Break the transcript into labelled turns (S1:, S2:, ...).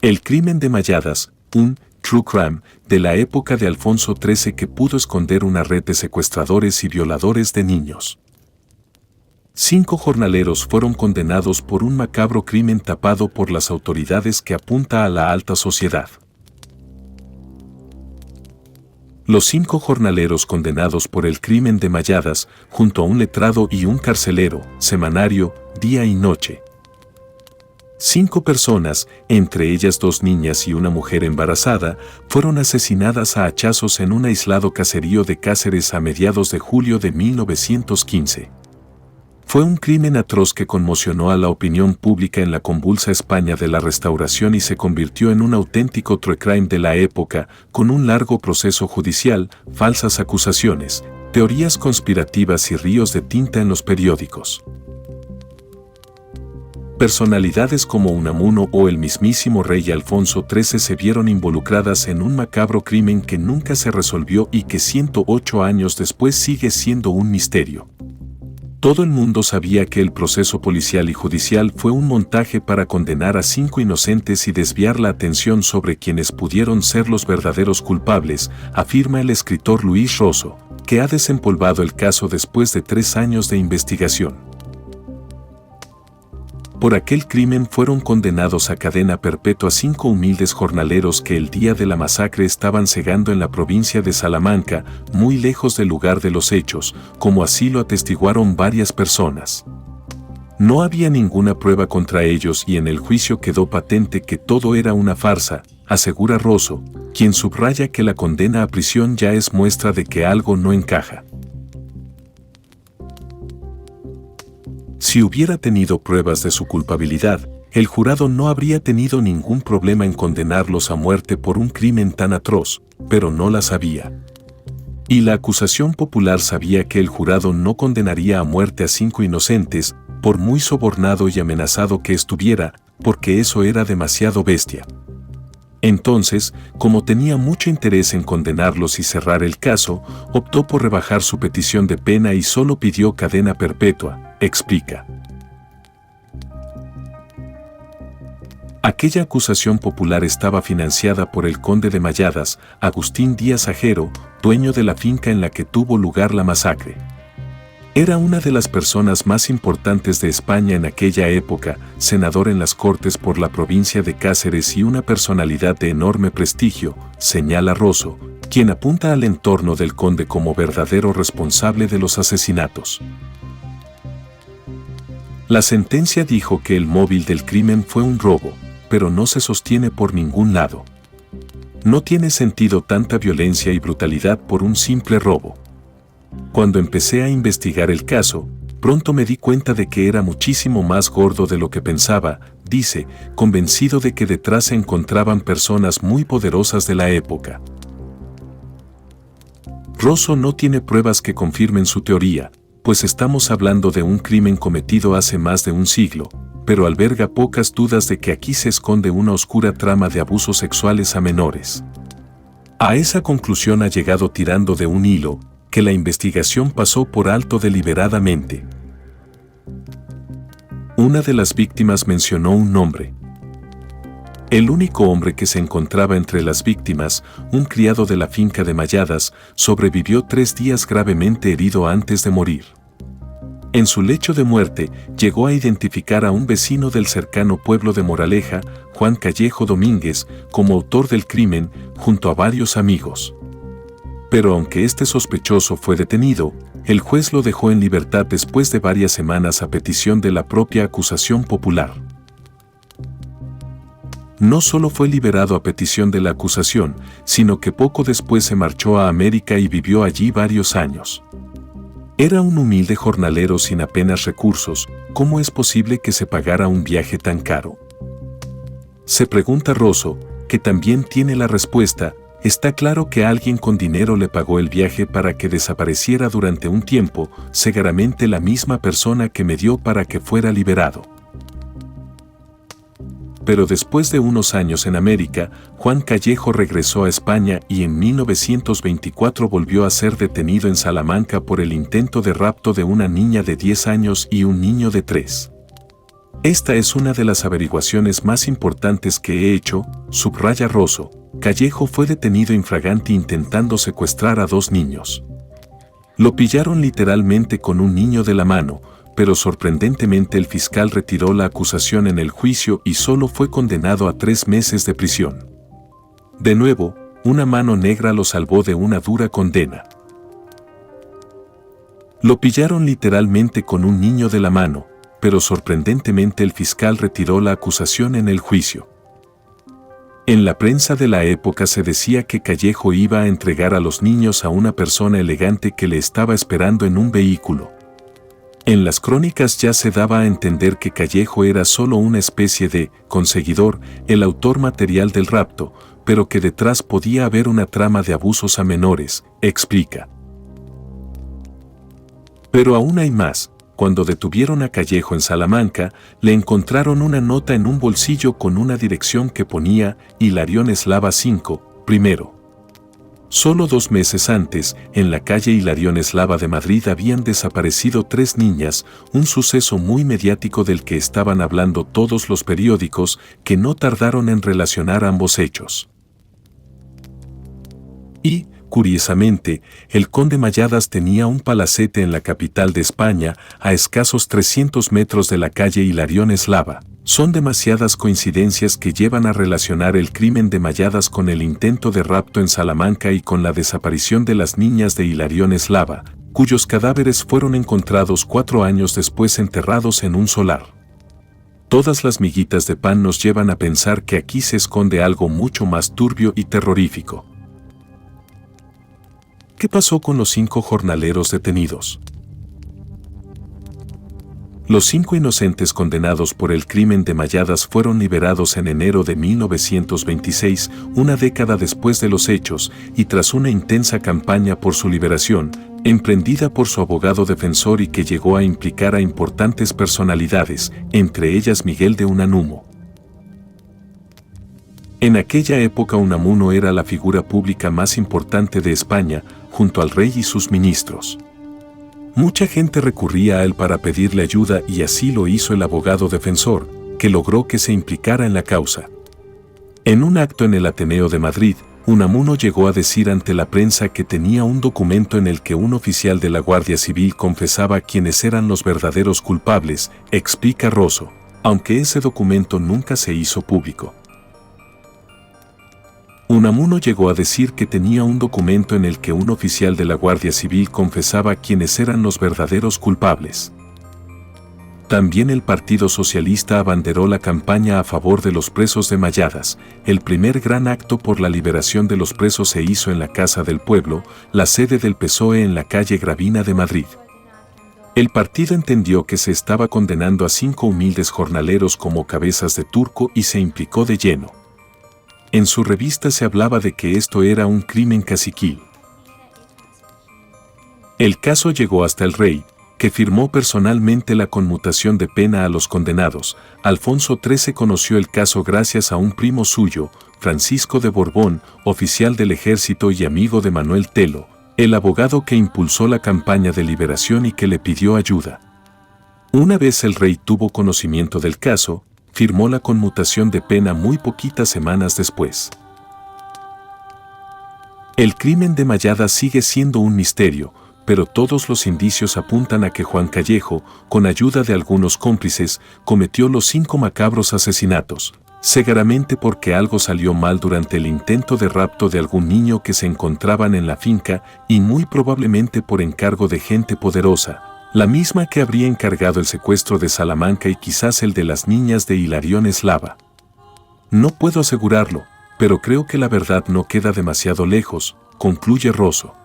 S1: El crimen de Malladas, un true crime de la época de Alfonso XIII que pudo esconder una red de secuestradores y violadores de niños. 5 jornaleros fueron condenados por un macabro crimen tapado por las autoridades que apunta a la alta sociedad. Los 5 jornaleros condenados por el crimen de Malladas, junto a un letrado y un carcelero, semanario, día y noche. 5 personas, entre ellas 2 niñas y una mujer embarazada, fueron asesinadas a hachazos en un aislado caserío de Cáceres a mediados de julio de 1915. Fue un crimen atroz que conmocionó a la opinión pública en la convulsa España de la Restauración y se convirtió en un auténtico true crime de la época, con un largo proceso judicial, falsas acusaciones, teorías conspirativas y ríos de tinta en los periódicos. Personalidades como Unamuno o el mismísimo rey Alfonso XIII se vieron involucradas en un macabro crimen que nunca se resolvió y que 108 años después sigue siendo un misterio. Todo el mundo sabía que el proceso policial y judicial fue un montaje para condenar a 5 inocentes y desviar la atención sobre quienes pudieron ser los verdaderos culpables, afirma el escritor Luis Rosso, que ha desempolvado el caso después de 3 años de investigación. Por aquel crimen fueron condenados a cadena perpetua 5 humildes jornaleros que el día de la masacre estaban segando en la provincia de Salamanca, muy lejos del lugar de los hechos, como así lo atestiguaron varias personas. No había ninguna prueba contra ellos y en el juicio quedó patente que todo era una farsa, asegura Rosso, quien subraya que la condena a prisión ya es muestra de que algo no encaja. Si hubiera tenido pruebas de su culpabilidad, el jurado no habría tenido ningún problema en condenarlos a muerte por un crimen tan atroz, pero no las había. Y la acusación popular sabía que el jurado no condenaría a muerte a 5 inocentes, por muy sobornado y amenazado que estuviera, porque eso era demasiado bestia. Entonces, como tenía mucho interés en condenarlos y cerrar el caso, optó por rebajar su petición de pena y solo pidió cadena perpetua, explica. Aquella acusación popular estaba financiada por el conde de Malladas, Agustín Díaz Ajero, dueño de la finca en la que tuvo lugar la masacre. Era una de las personas más importantes de España en aquella época, senador en las Cortes por la provincia de Cáceres y una personalidad de enorme prestigio, señala Rosso, quien apunta al entorno del conde como verdadero responsable de los asesinatos. La sentencia dijo que el móvil del crimen fue un robo, pero no se sostiene por ningún lado. No tiene sentido tanta violencia y brutalidad por un simple robo. Cuando empecé a investigar el caso, pronto me di cuenta de que era muchísimo más gordo de lo que pensaba, dice, convencido de que detrás se encontraban personas muy poderosas de la época. Rosso no tiene pruebas que confirmen su teoría, pues estamos hablando de un crimen cometido hace más de un siglo, pero alberga pocas dudas de que aquí se esconde una oscura trama de abusos sexuales a menores. A esa conclusión ha llegado tirando de un hilo, que la investigación pasó por alto deliberadamente. Una de las víctimas mencionó un nombre. El único hombre que se encontraba entre las víctimas, un criado de la finca de Malladas, sobrevivió 3 días gravemente herido antes de morir. En su lecho de muerte, llegó a identificar a un vecino del cercano pueblo de Moraleja, Juan Callejo Domínguez, como autor del crimen, junto a varios amigos. Pero aunque este sospechoso fue detenido, el juez lo dejó en libertad después de varias semanas a petición de la propia acusación popular. No solo fue liberado a petición de la acusación, sino que poco después se marchó a América y vivió allí varios años. Era un humilde jornalero sin apenas recursos, ¿cómo es posible que se pagara un viaje tan caro? Se pregunta Rosso, que también tiene la respuesta. Está claro que alguien con dinero le pagó el viaje para que desapareciera durante un tiempo, seguramente la misma persona que me dio para que fuera liberado. Pero después de unos años en América, Juan Callejo regresó a España y en 1924 volvió a ser detenido en Salamanca por el intento de rapto de una niña de 10 años y un niño de 3. Esta es una de las averiguaciones más importantes que he hecho, subraya Rosso. Callejo fue detenido infraganti intentando secuestrar a 2 niños. Lo pillaron literalmente con un niño de la mano, pero sorprendentemente el fiscal retiró la acusación en el juicio y solo fue condenado a 3 meses de prisión. De nuevo, una mano negra lo salvó de una dura condena. Lo pillaron literalmente con un niño de la mano, pero sorprendentemente el fiscal retiró la acusación en el juicio. En la prensa de la época se decía que Callejo iba a entregar a los niños a una persona elegante que le estaba esperando en un vehículo. En las crónicas ya se daba a entender que Callejo era solo una especie de conseguidor, el autor material del rapto, pero que detrás podía haber una trama de abusos a menores, explica. Pero aún hay más. Cuando detuvieron a Callejo en Salamanca, le encontraron una nota en un bolsillo con una dirección que ponía Hilarión Eslava 5, primero. Solo 2 meses antes, en la calle Hilarión Eslava de Madrid habían desaparecido 3 niñas, un suceso muy mediático del que estaban hablando todos los periódicos, que no tardaron en relacionar ambos hechos. Y, curiosamente, el conde Malladas tenía un palacete en la capital de España, a escasos 300 metros de la calle Hilarión Eslava. Son demasiadas coincidencias que llevan a relacionar el crimen de Malladas con el intento de rapto en Salamanca y con la desaparición de las niñas de Hilarión Eslava, cuyos cadáveres fueron encontrados 4 años después enterrados en un solar. Todas las miguitas de pan nos llevan a pensar que aquí se esconde algo mucho más turbio y terrorífico. ¿Qué pasó con los 5 jornaleros detenidos? Los 5 inocentes condenados por el crimen de Malladas fueron liberados en enero de 1926, una década después de los hechos, y tras una intensa campaña por su liberación, emprendida por su abogado defensor y que llegó a implicar a importantes personalidades, entre ellas Miguel de Unamuno. En aquella época Unamuno era la figura pública más importante de España, junto al rey y sus ministros. Mucha gente recurría a él para pedirle ayuda y así lo hizo el abogado defensor, que logró que se implicara en la causa. En un acto en el Ateneo de Madrid, Unamuno llegó a decir ante la prensa que tenía un documento en el que un oficial de la Guardia Civil confesaba quiénes eran los verdaderos culpables, explica Rosso, aunque ese documento nunca se hizo público. Unamuno llegó a decir que tenía un documento en el que un oficial de la Guardia Civil confesaba quiénes eran los verdaderos culpables. También el Partido Socialista abanderó la campaña a favor de los presos de Malladas. El primer gran acto por la liberación de los presos se hizo en la Casa del Pueblo, la sede del PSOE en la calle Gravina de Madrid. El partido entendió que se estaba condenando a 5 humildes jornaleros como cabezas de turco y se implicó de lleno. En su revista se hablaba de que esto era un crimen caciquil. El caso llegó hasta el rey, que firmó personalmente la conmutación de pena a los condenados. Alfonso XIII conoció el caso gracias a un primo suyo, Francisco de Borbón, oficial del ejército y amigo de Manuel Telo, el abogado que impulsó la campaña de liberación y que le pidió ayuda. Una vez el rey tuvo conocimiento del caso, firmó la conmutación de pena muy poquitas semanas después. El crimen de Malladas sigue siendo un misterio, pero todos los indicios apuntan a que Juan Callejo, con ayuda de algunos cómplices, cometió los 5 macabros asesinatos, seguramente porque algo salió mal durante el intento de rapto de algún niño que se encontraban en la finca y muy probablemente por encargo de gente poderosa, la misma que habría encargado el secuestro de Salamanca y quizás el de las niñas de Hilarión Eslava. No puedo asegurarlo, pero creo que la verdad no queda demasiado lejos, concluye Rosso.